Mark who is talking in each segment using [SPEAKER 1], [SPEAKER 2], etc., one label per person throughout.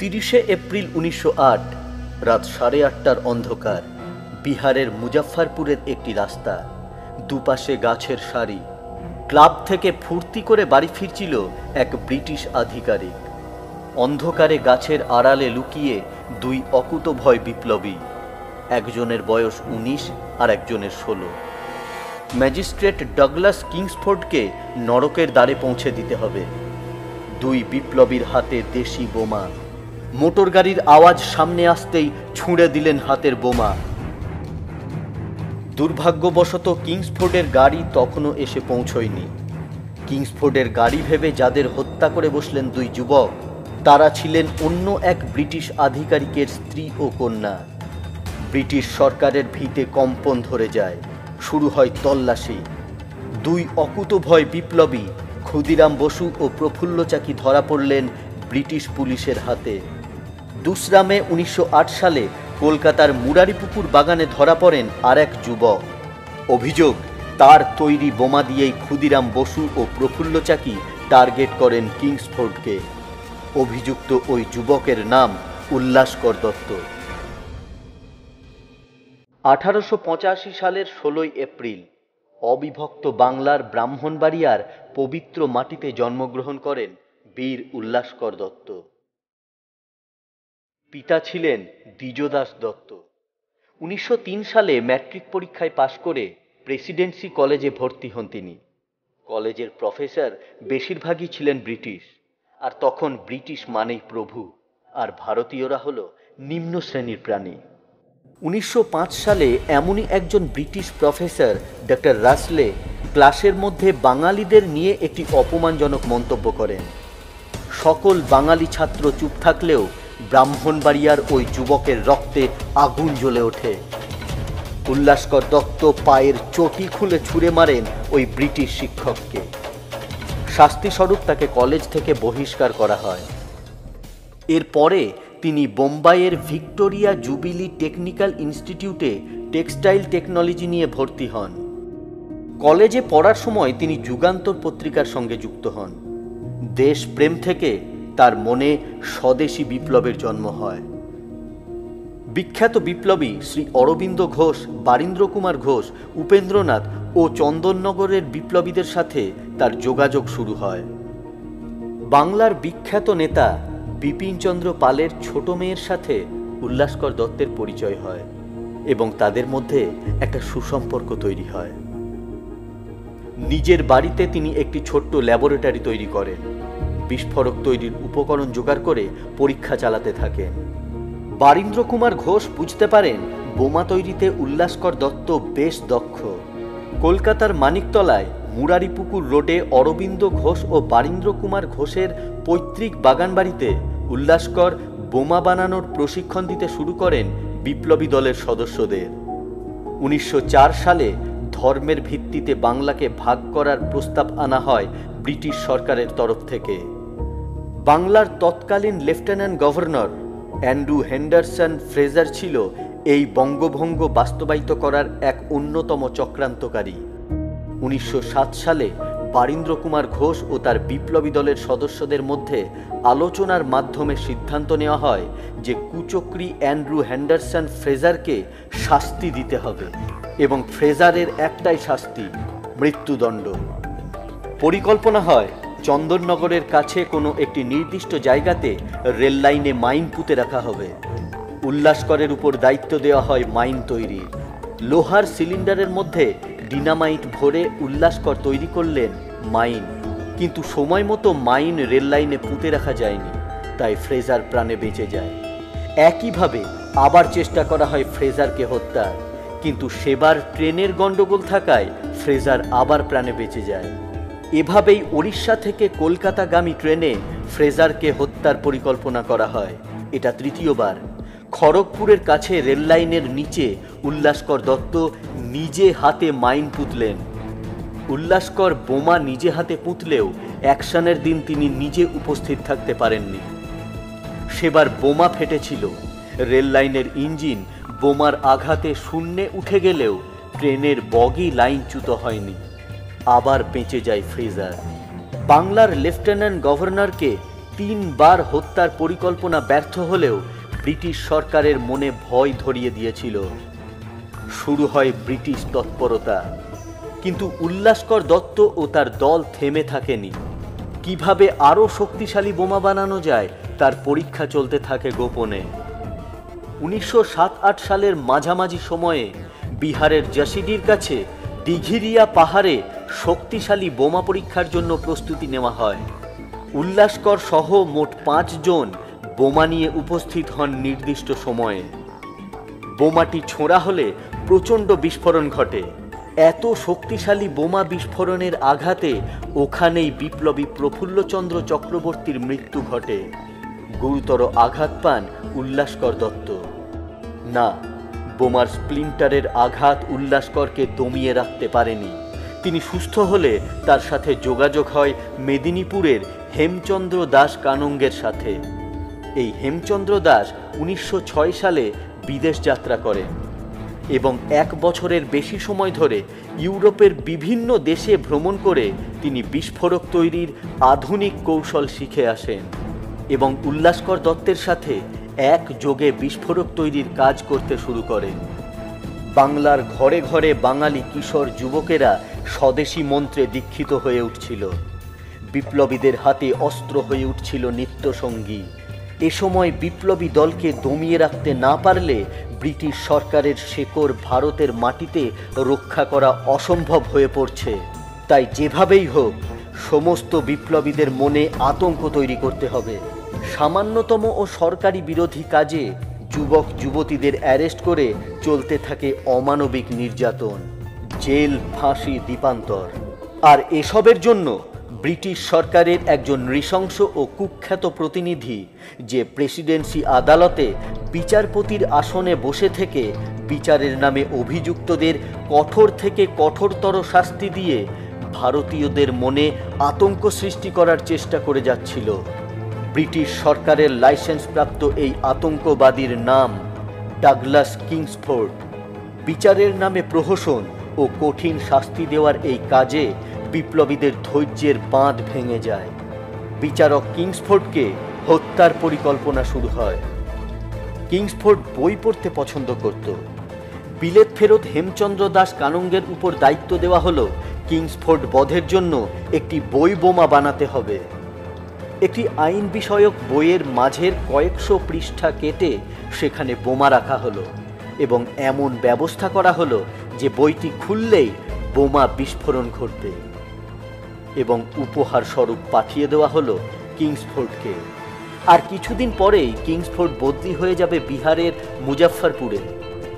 [SPEAKER 1] 30শে April 1908 রাত 8:30টার অন্ধকার। বিহারের মুজাফফরপুরের একটি রাস্তা, দুপাশে গাছের সারি। ক্লাব থেকে ফুর্তি করে বাড়ি ফিরছিল এক ব্রিটিশ আধিকারিক। অন্ধকারে গাছের আড়ালে লুকিয়ে দুই অকুতোভয় বিপ্লবী, একজনের বয়স 19 আর একজনের 16। ম্যাজিস্ট্রেট ডগলাস কিংসফোর্ডকে নরকের দ্বারে পৌঁছে দিতে হবে। দুই বিপ্লবীর হাতে দেশি বোমা। মোটর গাড়ির আওয়াজ সামনে আসতেই ছুঁড়ে দিলেন হাতের বোমা। দুর্ভাগ্যবশত কিংসফোর্ডের গাড়ি তখনও এসে পৌঁছয়নি। কিংসফোর্ডের গাড়ি ভেবে যাদের হত্যা করে বসলেন দুই যুবক, তারা ছিলেন অন্য এক ব্রিটিশ আধিকারিকের স্ত্রী ও কন্যা। ব্রিটিশ সরকারের ভিতে কম্পন ধরে যায়। শুরু হয় তল্লাশি। দুই অকুতোভয় বিপ্লবী ক্ষুদিরাম বসু ও প্রফুল্ল চাকি ধরা পড়লেন ব্রিটিশ পুলিশের হাতে। 2 মে 1908 সালে কলকাতার মুরারিপুকুর বাগানে ধরা পড়েন আর এক যুবক। অভিযোগ, তার তৈরি বোমা দিয়েই ক্ষুদিরাম বসু ও প্রফুল্ল চাকি টার্গেট করেন কিংসফোর্ডকে। অভিযুক্ত ওই যুবকের নাম উল্লাসকর দত্ত। 1885 সালের 16 এপ্রিল অবিভক্ত বাংলার ব্রাহ্মণবাড়িয়ার পবিত্র মাটিতে জন্মগ্রহণ করেন বীর উল্লাসকর দত্ত। পিতা ছিলেন দ্বিজদাস দত্ত। 1903 সালে ম্যাট্রিক পরীক্ষায় পাশ করে প্রেসিডেন্সি কলেজে ভর্তি হন তিনি। কলেজের প্রফেসর বেশিরভাগই ছিলেন ব্রিটিশ, আর তখন ব্রিটিশ মানেই প্রভু, আর ভারতীয়রা হলো নিম্ন শ্রেণীর প্রাণী। 1905 সালে এমনই একজন ব্রিটিশ প্রফেসর ডক্টর রাসলে ক্লাসের মধ্যে বাঙালিদের নিয়ে একটি অপমানজনক মন্তব্য করেন। সকল বাঙালি ছাত্র চুপ থাকলেও ব্রাহ্মণবাড়িয়ার ওই যুবকের রক্তে আগুন জ্বলে ওঠে। উল্লাসকর দত্ত পায়ের চটি খুলে ছুঁড়ে মারেন ওই ব্রিটিশ শিক্ষককে। শাস্তিস্বরূপ তাকে কলেজ থেকে বহিষ্কার করা হয়। এরপরে তিনি বোম্বাইয়ের ভিক্টোরিয়া জুবিলি টেকনিক্যাল ইনস্টিটিউটে টেক্সটাইল টেকনোলজি নিয়ে ভর্তি হন। কলেজে পড়ার সময় তিনি যুগান্তর পত্রিকার সঙ্গে যুক্ত হন। দেশপ্রেম থেকে তার মনে স্বদেশী বিপ্লবের জন্ম হয়। বিখ্যাত বিপ্লবী শ্রী অরবিন্দ ঘোষ, বারীন্দ্র কুমার ঘোষ, উপেন্দ্রনাথ ও চন্দননগরের বিপ্লবীদের সাথে তার যোগাযোগ শুরু হয়। বাংলার বিখ্যাত নেতা বিপিনচন্দ্র পালের ছোট মেয়ের সাথে উল্লাসকর দত্তের পরিচয় হয় এবং তাদের মধ্যে একটা সুসম্পর্ক তৈরি হয়। নিজের বাড়িতে তিনি একটি ছোট্ট ল্যাবরেটরি তৈরি করেন। বিস্ফোরক তৈরির উপকরণ জোগাড় করে পরীক্ষা চালাতে থাকেন। বারীন্দ্র কুমার ঘোষ বুঝতে পারেন বোমা তৈরিতে উল্লাসকর দত্ত বেশ দক্ষ। কলকাতার মানিকতলায় মুরারিপুকুর রোডে অরবিন্দ ঘোষ ও বারীন্দ্র কুমার ঘোষের পৈতৃক বাগানবাড়িতে উল্লাসকর বোমা বানানোর প্রশিক্ষণ দিতে শুরু করেন বিপ্লবী দলের সদস্যদের। 1904 সালে ধর্মের ভিত্তিতে বাংলাকে ভাগ করার প্রস্তাব আনা হয় ব্রিটিশ সরকারের তরফ থেকে। বাংলার তৎকালীন lieutenant governor Andrew Henderson Fraser ছিল এই বঙ্গভঙ্গ বাস্তবায়িত করার এক অন্যতম চক্রান্তকারী। 1907 সালে বারীন্দ্র কুমার ঘোষ ও তার বিপ্লবী দলের সদস্যদের মধ্যে আলোচনার মাধ্যমে সিদ্ধান্ত নেওয়া হয় যে কুচক্রী অ্যান্ড্রু হেন্ডারসন ফ্রেজারকে শাস্তি দিতে হবে এবং ফ্রেজারের একটাই শাস্তি, মৃত্যুদণ্ড। পরিকল্পনা হয় চন্দননগরের কাছে কোনো একটি নির্দিষ্ট জায়গাতে রেল লাইনে মাইন পুঁতে রাখা হবে। উল্লাসকরের উপর দায়িত্ব দেওয়া হয় মাইন তৈরির। লোহার সিলিন্ডারের মধ্যে ডিনামাইট ভরে উল্লাসকর তৈরি করলেন মাইন, কিন্তু সময় মতো মাইন রেল লাইনে পুঁতে রাখা যায়নি, তাই ফ্রেজার প্রাণে বেঁচে যায়। একইভাবে আবার চেষ্টা করা হয় ফ্রেজারকে হত্যার, কিন্তু সেবার ট্রেনের গন্ডগোল থাকায় ফ্রেজার আবার প্রাণে বেঁচে যায়। এভাবেই ওড়িশা থেকে কলকাতাগামী ট্রেনে ফ্রেজারকে হত্যার পরিকল্পনা করা হয়। এটা তৃতীয়বার। খড়গপুরের কাছে রেল লাইনের নিচে উল্লাসকর দত্ত নিজে হাতে মাইন পুঁতলেন। উল্লাসকর বোমা নিজে হাতে পুঁতলেও অ্যাকশনের দিন তিনি নিজে উপস্থিত থাকতে পারেননি। সেবার বোমা ফেটেছিল। রেল লাইনের ইঞ্জিন বোমার আঘাতে শূন্যে উঠে গেলেও ট্রেনের বগি লাইনচ্যুত হয়নি। আবার বেঁচে যায় ফ্রেজার। বাংলার লেফটেন্যান্ট গভর্নরকে 3বার হত্যার পরিকল্পনা ব্যর্থ হলেও ব্রিটিশ সরকারের মনে ভয় ধরিয়ে দিয়েছিল। শুরু হয় ব্রিটিশ তৎপরতা, কিন্তু উল্লাসকর দত্ত ও তার দল থেমে থাকেনি। কিভাবে আরও শক্তিশালী বোমা বানানো যায় তার পরীক্ষা চলতে থাকে গোপনে। 1907-8 সালের মাঝামাঝি সময়ে বিহারের জাসিডির কাছে দিঘিরিয়া পাহাড়ে শক্তিশালী বোমা পরীক্ষার জন্য প্রস্তুতি নেওয়া হয়। উল্লাসকর সহ মোট 5 জন বোমা নিয়ে উপস্থিত হন নির্দিষ্ট সময়ে। বোমাটি ছোঁড়া হলে প্রচণ্ড বিস্ফোরণ ঘটে। এত শক্তিশালী বোমা বিস্ফোরণের আঘাতে ওখানেই বিপ্লবী প্রফুল্লচন্দ্র চক্রবর্তীর মৃত্যু ঘটে। গুরুতর আঘাত পান উল্লাসকর দত্ত। না, বোমার স্প্লিন্টারের আঘাত উল্লাসকরকে দমিয়ে রাখতে পারেনি। তিনি সুস্থ হলে তার সাথে যোগাযোগ হয় মেদিনীপুরের হেমচন্দ্র দাস কানঙ্গের সাথে। এই হেমচন্দ্র দাস 1906 সালে বিদেশ যাত্রা করেন এবং 1 বছরের বেশি সময় ধরে ইউরোপের বিভিন্ন দেশে ভ্রমণ করে তিনি বিস্ফোরক তৈরির আধুনিক কৌশল শিখে আসেন এবং উল্লাসকর দত্তের সাথে একযোগে বিস্ফোরক তৈরির কাজ করতে শুরু করেন। বাংলার ঘরে ঘরে বাঙালি কিশোর যুবকেরা স্বদেশী মন্ত্রে দীক্ষিত হয়ে উঠছিল। বিপ্লবীদের হাতে অস্ত্র হয়ে উঠছিল নিত্যসঙ্গী। এ সময় বিপ্লবী দলকে দমিয়ে রাখতে না পারলে ব্রিটিশ সরকারের শেকড় ভারতের মাটিতে রক্ষা করা অসম্ভব হয়ে পড়ছে। তাই যেভাবেই হোক সমস্ত বিপ্লবীদের মনে আতঙ্ক তৈরি করতে হবে। সামান্যতম ও সরকারি বিরোধী কাজে যুবক যুবতীদের অ্যারেস্ট করে চলতে থাকে অমানবিক নির্যাতন, জেল, ফাঁসি, দ্বীপান্তর। আর এসবের জন্য ব্রিটিশ সরকারের একজন নৃশংস ও কুখ্যাত প্রতিনিধি, যে প্রেসিডেন্সি আদালতে বিচারপতির আসনে বসে থেকে বিচারের নামে অভিযুক্তদের কঠোর থেকে কঠোরতর শাস্তি দিয়ে ভারতীয়দের মনে আতঙ্ক সৃষ্টি করার চেষ্টা করে যাচ্ছিল। ব্রিটিশ সরকারের লাইসেন্সপ্রাপ্ত এই আতঙ্কবাদীর নাম ডাগলাস কিংসফোর্ড। বিচারের নামে প্রহসন ও কঠিন শাস্তি দেওয়ার এই কাজে বিপ্লবীদের ধৈর্যের বাঁধ ভেঙে যায়। বিচারক কিংসফোর্ডকে হত্যার পরিকল্পনা শুরু হয়। কিংসফোর্ড বই পড়তে পছন্দ করত। বিলেত ফেরত হেমচন্দ্র দাস কানঙ্গের উপর দায়িত্ব দেওয়া হলো কিংসফোর্ড বধের জন্য একটি বই বোমা বানাতে হবে। একটি আইন বিষয়ক বইয়ের মাঝের কয়েকশো পৃষ্ঠা কেটে সেখানে বোমা রাখা হলো এবং এমন ব্যবস্থা করা হলো যে বইটি খুললেই বোমা বিস্ফোরণ ঘটবে এবং উপহার স্বরূপ পাঠিয়ে দেওয়া হলো কিংসফোর্ডকে। আর কিছুদিন পরেই কিংসফোর্ড বদলি হয়ে যাবে বিহারের মুজাফফরপুরে।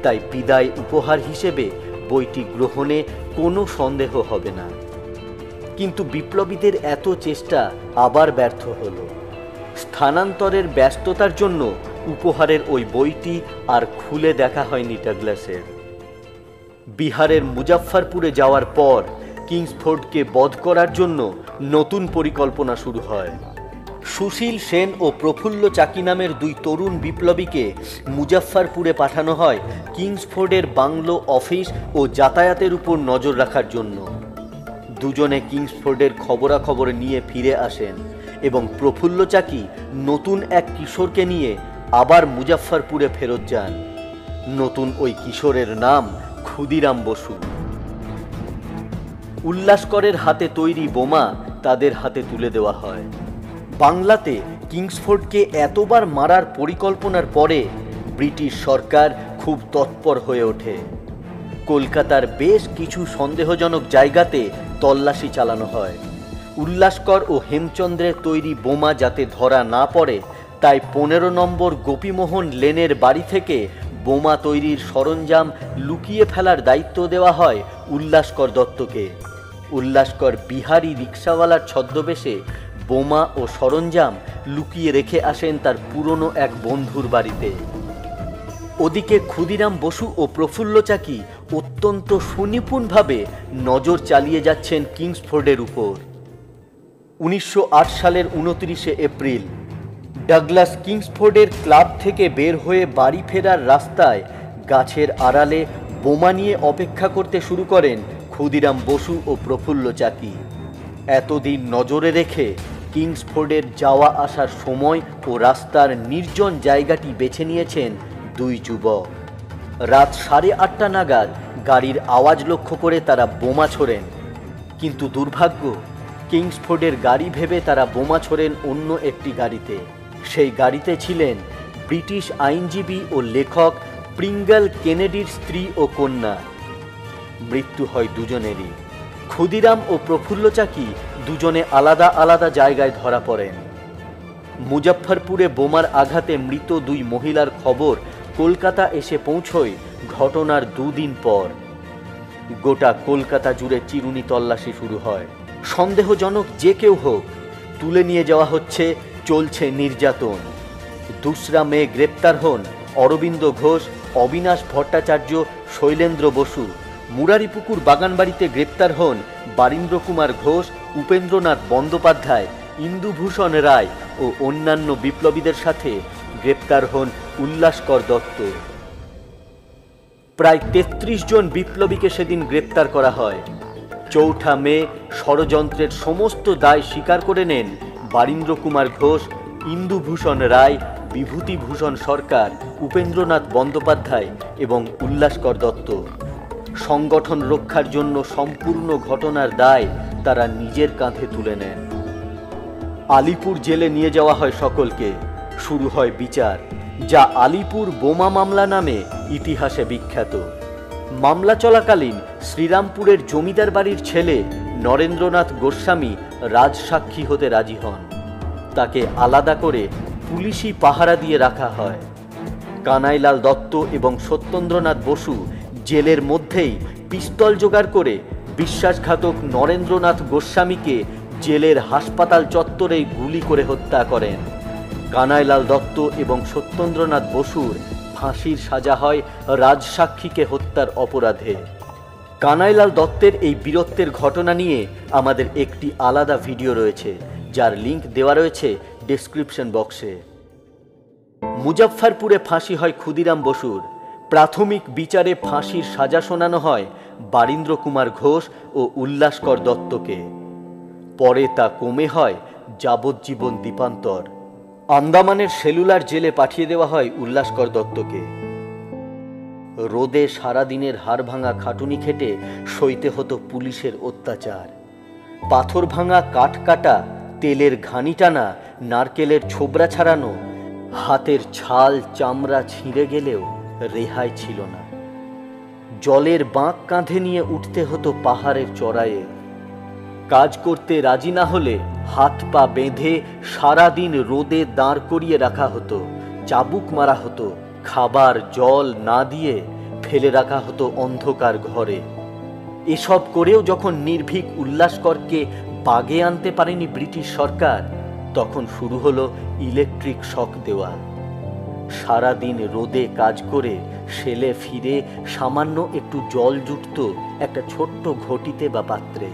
[SPEAKER 1] তাই বিদায় উপহার হিসেবে বইটি গ্রহণে কোনো সন্দেহ হবে না। কিন্তু বিপ্লবীদের এত চেষ্টা আবার ব্যর্থ হলো। স্থানান্তরের ব্যস্ততার জন্য উপহারের ওই বইটি আর খুলে দেখা হয়নি ডাগলাসের। বিহারের মুজাফফরপুরে যাওয়ার পর কিংসফোর্ডকে বধ করার জন্য নতুন পরিকল্পনা শুরু হয়। সুশীল সেন ও প্রফুল্ল চাকি নামের 2 তরুণ বিপ্লবীকে মুজাফফরপুরে পাঠানো হয় কিংসফোর্ডের বাংলো, অফিস ও যাতায়াতের উপর নজর রাখার জন্য। দুজনে কিংসফোর্ডের খবরাখবর নিয়ে ফিরে আসেন এবং প্রফুল্ল চাকি নতুন এক কিশোরকে নিয়ে আবার মুজাফফরপুরে ফেরত যান। নতুন ওই কিশোরের নাম ক্ষুদিরাম বসু। উল্লাসকরের হাতে তৈরি বোমা তাদের হাতে তুলে দেওয়া হয়। বাংলাতে কিংসফোর্ডকে এতবার মারার পরিকল্পনার পরে ব্রিটিশ সরকার খুব তৎপর হয়ে ওঠে। কলকাতার বেশ কিছু সন্দেহজনক জায়গাতে তল্লাশি চালানো হয়। উল্লাসকর ও হেমচন্দ্রের তৈরি বোমা যাতে ধরা না পড়ে তাই 15 নম্বর গোপীমোহন লেনের বাড়ি থেকে বোমা তৈরির সরঞ্জাম লুকিয়ে ফেলার দায়িত্ব দেওয়া হয় উল্লাসকর দত্তকে। উল্লাসকর বিহারি রিক্সাওয়ালার ছদ্মবেশে বোমা ও সরঞ্জাম লুকিয়ে রেখে আসেন তার পুরনো এক বন্ধুর বাড়িতে। ওদিকে ক্ষুদিরাম বসু ও প্রফুল্ল চাকি অত্যন্ত সুনিপুণভাবে নজর চালিয়ে যাচ্ছেন কিংসফোর্ডের উপর। 1908 সালের 29শে এপ্রিল ডাগলাস কিংসফোর্ডের ক্লাব থেকে বের হয়ে বাড়ি ফেরার রাস্তায় গাছের আড়ালে বোমা নিয়ে অপেক্ষা করতে শুরু করেন ক্ষুদিরাম বসু ও প্রফুল্ল চাকি। এতদিন নজরে রেখে কিংসফোর্ডের যাওয়া আসার সময় ও রাস্তার নির্জন জায়গাটি বেছে নিয়েছেন দুই যুবক। রাত 8:30 নাগাদ গাড়ির আওয়াজ লক্ষ্য করে তারা বোমা ছোড়েন, কিন্তু দুর্ভাগ্য, কিংসফোর্ডের গাড়ি ভেবে তারা বোমা ছোড়েন অন্য একটি গাড়িতে। সেই গাড়িতে ছিলেন ব্রিটিশ আইনজীবী ও লেখক প্রিঙ্গল কেনেডির স্ত্রী ও কন্যা। মৃত্যু হয় দুজনেরই। ক্ষুদিরাম ও প্রফুল্ল চাকি দুজনে আলাদা আলাদা জায়গায় ধরা পড়েন। মুজফ্ফরপুরে বোমার আঘাতে মৃত দুই মহিলার খবর কলকাতা এসে পৌঁছয় ঘটনার দুদিন পর। গোটা কলকাতা জুড়ে চিরুনি তল্লাশি শুরু হয়। সন্দেহজনক যে কেউ হোক তুলে নিয়ে যাওয়া হচ্ছে, চলছে নির্যাতন। 2 মে গ্রেপ্তার হন অরবিন্দ ঘোষ, অবিনাশ ভট্টাচার্য, শৈলেন্দ্র বসু। মুরারিপুকুর বাগানবাড়িতে গ্রেপ্তার হন বারীন্দ্র কুমার ঘোষ, উপেন্দ্রনাথ বন্দ্যোপাধ্যায়, ইন্দুভূষণ রায় ও অন্যান্য বিপ্লবীদের সাথে গ্রেপ্তার হন উল্লাসকর দত্ত। প্রায় 33 জন বিপ্লবীকে সেদিন গ্রেপ্তার করা হয়। 4 মে ষড়যন্ত্রের সমস্ত দায় স্বীকার করে নেন বারীন্দ্র কুমার ঘোষ, ইন্দুভূষণ রায়, বিভূতিভূষণ সরকার, উপেন্দ্রনাথ বন্দ্যোপাধ্যায় এবং উল্লাসকর দত্ত। সংগঠন রক্ষার জন্য সম্পূর্ণ ঘটনার দায় তারা নিজের কাঁধে তুলে নেন। আলিপুর জেলে নিয়ে যাওয়া হয় সকলকে। শুরু হয় বিচার, যা আলিপুর বোমা মামলা নামে ইতিহাসে বিখ্যাত। মামলা চলাকালীন শ্রীরামপুরের জমিদার বাড়ির ছেলে নরেন্দ্রনাথ গোস্বামী রাজসাক্ষী হতে রাজি হন। তাকে আলাদা করে পুলিশি পাহারা দিয়ে রাখা হয়। কানাইলাল দত্ত এবং সত্যেন্দ্রনাথ বসু জেলের মধ্যেই পিস্তল জোগাড় করে বিশ্বাসঘাতক নরেন্দ্রনাথ গোস্বামীকে জেলের হাসপাতাল চত্বরেই গুলি করে হত্যা করেন। কানাইলাল দত্ত এবং সত্যেন্দ্রনাথ বসুর ফাঁসির সাজা হয় রাজসাক্ষীকে হত্যার অপরাধে। কানাইলাল দত্তের এই বীরত্বের ঘটনা নিয়ে আমাদের একটি আলাদা ভিডিও রয়েছে, যার লিংক দেওয়া রয়েছে ডেসক্রিপশন বক্সে। মুজফ্ফরপুরে ফাঁসি হয় ক্ষুদিরাম বসুর। প্রাথমিক বিচারে ফাঁসির সাজা শোনানো হয় বারীন্দ্র কুমার ঘোষ ও উল্লাসকর দত্তকে। পরে তা কমে হয় যাবজ্জীবন দ্বীপান্তর। আন্দামানের সেলুলার জেলে পাঠিয়ে দেওয়া হয় উল্লাসকর দত্তকে। রোদে সারাদিনের হাড় ভাঙা খাটুনি খেটে সইতে হতো পুলিশের অত্যাচার। পাথর ভাঙা, কাঠ কাটা, তেলের ঘানি টানা, নারকেলের ছোবরা ছাড়ানো, হাতের ছাল চামড়া ছিঁড়ে গেলেও রেহাই ছিল না। জলের বাঁক কাঁধে নিয়ে উঠতে হতো পাহাড়ের চড়াইয়ে। কাজ করতে রাজি না হলে হাত পা বেঁধে সারাদিন রোদে দাঁড় করিয়ে রাখা হতো, চাবুক মারা হতো, খাবার জল না দিয়ে ফেলে রাখা হতো অন্ধকার ঘরে। এসব করেও যখন নির্ভীক উল্লাসকরকে বাগে আনতে পারেনি ব্রিটিশ সরকার, তখন শুরু হলো ইলেকট্রিক শক দেওয়া। সারাদিন রোদে কাজ করে সেলে ফিরে সামান্য একটু জল জুটত একটা ছোট্ট ঘটিতে বা পাত্রে।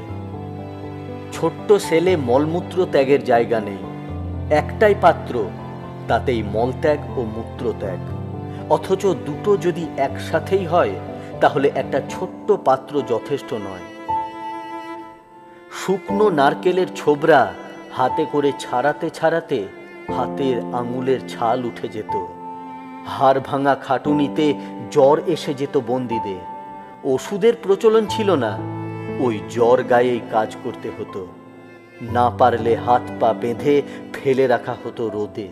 [SPEAKER 1] ছোট্ট সেলে মলমূত্র ত্যাগের জায়গা নেই। একটাই পাত্র, তাতেই মলত্যাগ ও মূত্রত্যাগ। অথচ দুটো যদি একসাথেই হয় তাহলে একটা ছোট্ট পাত্র যথেষ্ট নয়। শুকনো নারকেলের ছোবরা হাতে করে ছাড়াতে ছাড়াতে হাতের আঙুলের ছাল উঠে যেত। হাড় ভাঙা খাটুনিতে জ্বর এসে যেত বন্দীদের। ওষুধের প্রচলন ছিল না, ওই জ্বর গায়েই কাজ করতে হতো। না পারলে হাত পা বেঁধে ফেলে রাখা হতো রোদে।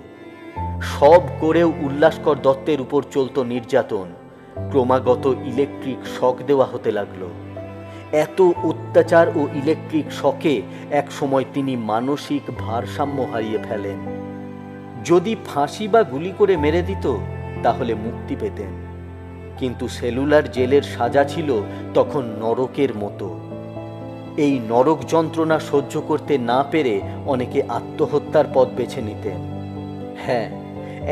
[SPEAKER 1] সব করেও উল্লাসকর দত্তের উপর চলত নির্যাতন। ক্রমাগত ইলেকট্রিক শক দেওয়া হতে লাগলো। এত অত্যাচার ও ইলেকট্রিক শকে এক সময় তিনি মানসিক ভারসাম্য হারিয়ে ফেলেন। যদি ফাঁসি বা গুলি করে মেরে দিত তাহলে মুক্তি পেতেন, কিন্তু সেলুলার জেলের সাজা ছিল তখন নরকের মতো। এই নরক যন্ত্রণা সহ্য করতে না পেরে অনেকে আত্মহত্যার পথ বেছে নিতেন। হ্যাঁ,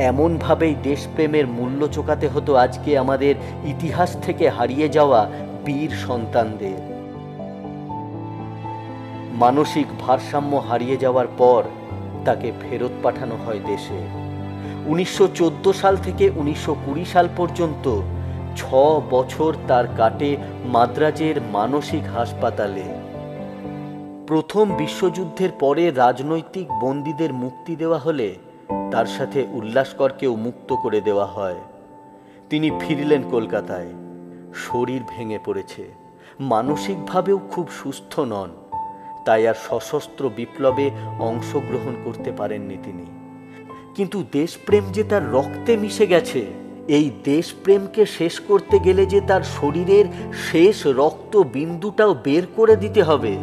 [SPEAKER 1] এমনভাবেই দেশপ্রেমের মূল্য চোকাতে হতো আজকে আমাদের ইতিহাস থেকে হারিয়ে যাওয়া বীর সন্তানদের। মানসিক ভারসাম্য হারিয়ে যাওয়ার পর তাকে ফেরত পাঠানো হয় দেশে। 1914 সাল থেকে 1920 সাল পর্যন্ত 6 বছর তার কাটে মাদ্রাজের মানসিক হাসপাতালে। প্রথম বিশ্বযুদ্ধের পরে রাজনৈতিক বন্দীদের মুক্তি দেওয়া হলে তার সাথে উল্লাসকরকেও মুক্ত করে দেওয়া হয়। তিনি ফিরলেন কলকাতায়। শরীর ভেঙে পড়েছে, মানসিকভাবেও খুব সুস্থ নন, তাই আর সশস্ত্র বিপ্লবে অংশগ্রহণ করতে পারেননি তিনি। কিন্তু দেশপ্রেম যে তার রক্তে মিশে গেছে, এই দেশপ্রেমকে শেষ করতে গেলে যে তার শরীরের শেষ রক্ত বিন্দুটাও বের করে দিতে হবে।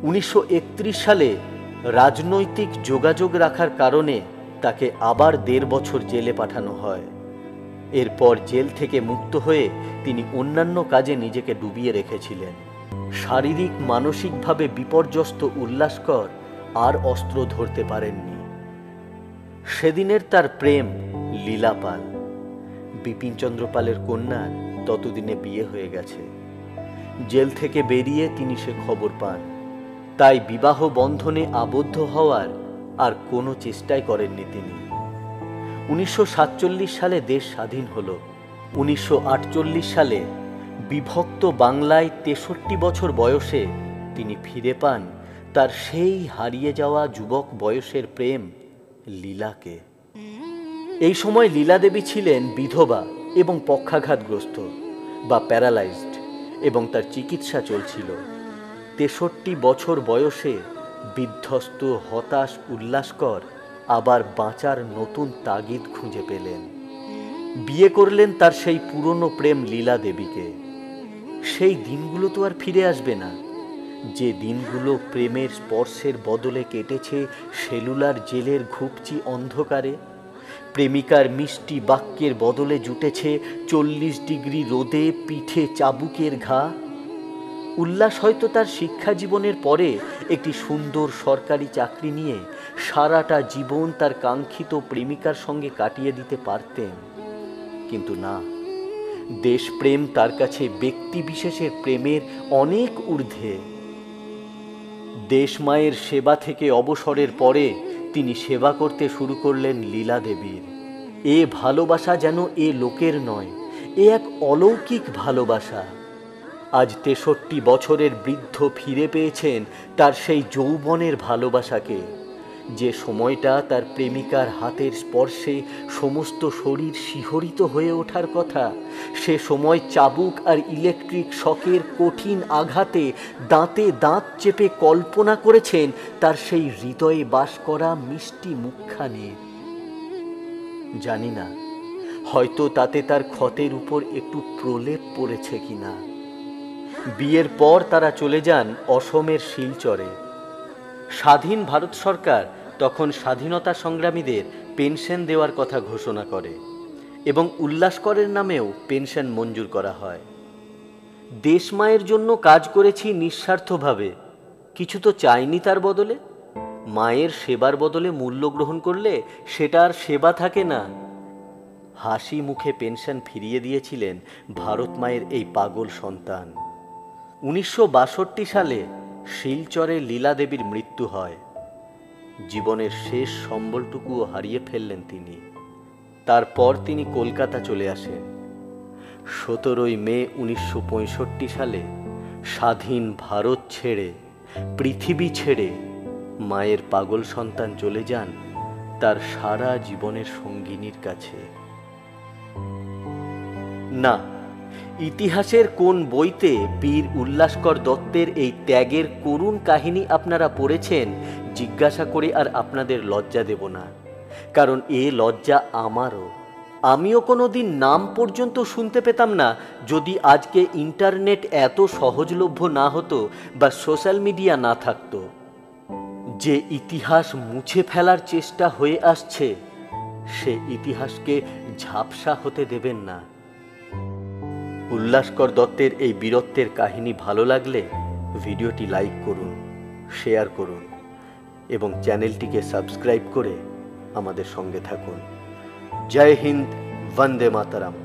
[SPEAKER 1] 1931 সালে রাজনৈতিক যোগাযোগ রাখার কারণে তাকে আবার 1.5 বছর জেলে পাঠানো হয়। এরপর জেল থেকে মুক্ত হয়ে তিনি অন্যান্য কাজে নিজেকে ডুবিয়ে রেখেছিলেন। শারীরিক মানসিকভাবে বিপর্যস্ত উল্লাসকর আর অস্ত্র ধরতে পারেননি। সেদিনের তার প্রেম লীলা পাল। বিপিনচন্দ্র পালের কন্যার ততদিনে বিয়ে হয়ে গেছে। জেল থেকে বেরিয়ে তিনি সে খবর পান, তাই বিবাহ বন্ধনে আবদ্ধ হওয়ার আর কোনো চেষ্টাই করেননি তিনি। 1947 সালে দেশ স্বাধীন হল। 1948 সালে বিভক্ত বাংলায় 63 বছর বয়সে তিনি ফিরে পান তার সেই হারিয়ে যাওয়া যুবক বয়সের প্রেম লীলাকে। এই সময় লীলা দেবী ছিলেন বিধবা এবং পক্ষাঘাতগ্রস্ত বা প্যারালাইজড, এবং তার চিকিৎসা চলছিল। 63 বছর বয়সে বিধ্বস্ত হতাশ উল্লাসকর আবার বাঁচার নতুন তাগিদ খুঁজে পেলেন। বিয়ে করলেন তার সেই পুরনো প্রেম লীলা দেবীকে। সেই দিনগুলো তো আর ফিরে আসবে না, যে দিনগুলো প্রেমের স্পর্শের বদলে কেটেছে সেলুলার জেলের ঘুপচি অন্ধকারে। প্রেমিকার মিষ্টি বাক্যের বদলে জুটেছে 40 ডিগ্রি রোদে পিঠে চাবুকের ঘা। উল্লাস হয়তো তার শিক্ষা জীবনের পরে একটি সুন্দর সরকারি চাকরি নিয়ে সারাটা জীবন তার কাঙ্ক্ষিত প্রেমিকার সঙ্গে কাটিয়ে দিতে পারতেন, কিন্তু না, দেশপ্রেম তার কাছে ব্যক্তি বিশেষের প্রেমের অনেক ঊর্ধ্বে। দেশমায়ের সেবা থেকে অবসরের পরে তিনি সেবা করতে শুরু করলেন লীলা দেবীর। এ ভালোবাসা যেন এ লোকের নয়, এ এক অলৌকিক ভালোবাসা। আজ 63 বছরের বৃদ্ধ ফিরে পেয়েছেন তার সেই যৌবনের ভালোবাসাকে, যে সময়টা তার প্রেমিকার হাতের স্পর্শে সমস্ত শরীর শিহরিত হয়ে ওঠার কথা। সে সময় চাবুক আর ইলেকট্রিক শকের কঠিন আঘাতে দাঁতে দাঁত চেপে কল্পনা করেছেন তার সেই হৃদয়ে বাস করা মিষ্টি মুখখানি। জানি না, হয়তো তাতে তার ক্ষতের উপর একটু প্রলেপ পড়েছে কিনা। বিয়ের পর তারা চলে যান অসমের শিলচরে। স্বাধীন ভারত সরকার তখন স্বাধীনতা সংগ্রামীদের পেনশন দেওয়ার কথা ঘোষণা করে এবং উল্লাসকরের নামেও পেনশন মঞ্জুর করা হয়। দেশমায়ের জন্য কাজ করেছি নিঃস্বার্থভাবে, কিছু তো চাইনি তার বদলে। মায়ের সেবার বদলে মূল্য গ্রহণ করলে সেটা আর সেবা থাকে না। হাসি মুখে পেনশন ফিরিয়ে দিয়েছিলেন ভারত মায়ের এই পাগল সন্তান। 1962 সালে শিলচরে লীলা দেবীর মৃত্যু হয়। জীবনের শেষ সম্বলটুকুও হারিয়ে ফেললেন তিনি। তারপর তিনি কলকাতা চলে আসেন। 17 মে 1965 সালে স্বাধীন ভারত ছেড়ে, পৃথিবী ছেড়ে মায়ের পাগল সন্তান চলে যান তার সারা জীবনের সঙ্গিনীর কাছে। না, ইতিহাসের কোন বইতে বীর উল্লাসকর দত্তের এই ত্যাগের করুণ কাহিনী আপনারা পড়েছেন জিজ্ঞাসা করে আর আপনাদের লজ্জা দেব না, কারণ এ লজ্জা আমারও। আমিও কোনোদিন নাম পর্যন্ত শুনতে পেতাম না যদি আজকে ইন্টারনেট এত সহজলভ্য না হতো বা সোশ্যাল মিডিয়া না থাকতো। যে ইতিহাস মুছে ফেলার চেষ্টা হয়ে আসছে, সে ইতিহাসকে ঝাপসা হতে দেবেন না। উল্লাসকর দত্তের এই বীরত্বের কাহিনী ভালো লাগলে ভিডিওটি লাইক করুন, শেয়ার করুন এবং চ্যানেলটিকে সাবস্ক্রাইব করে আমাদের সঙ্গে থাকুন। জয় হিন্দ, বন্দে মাতরম।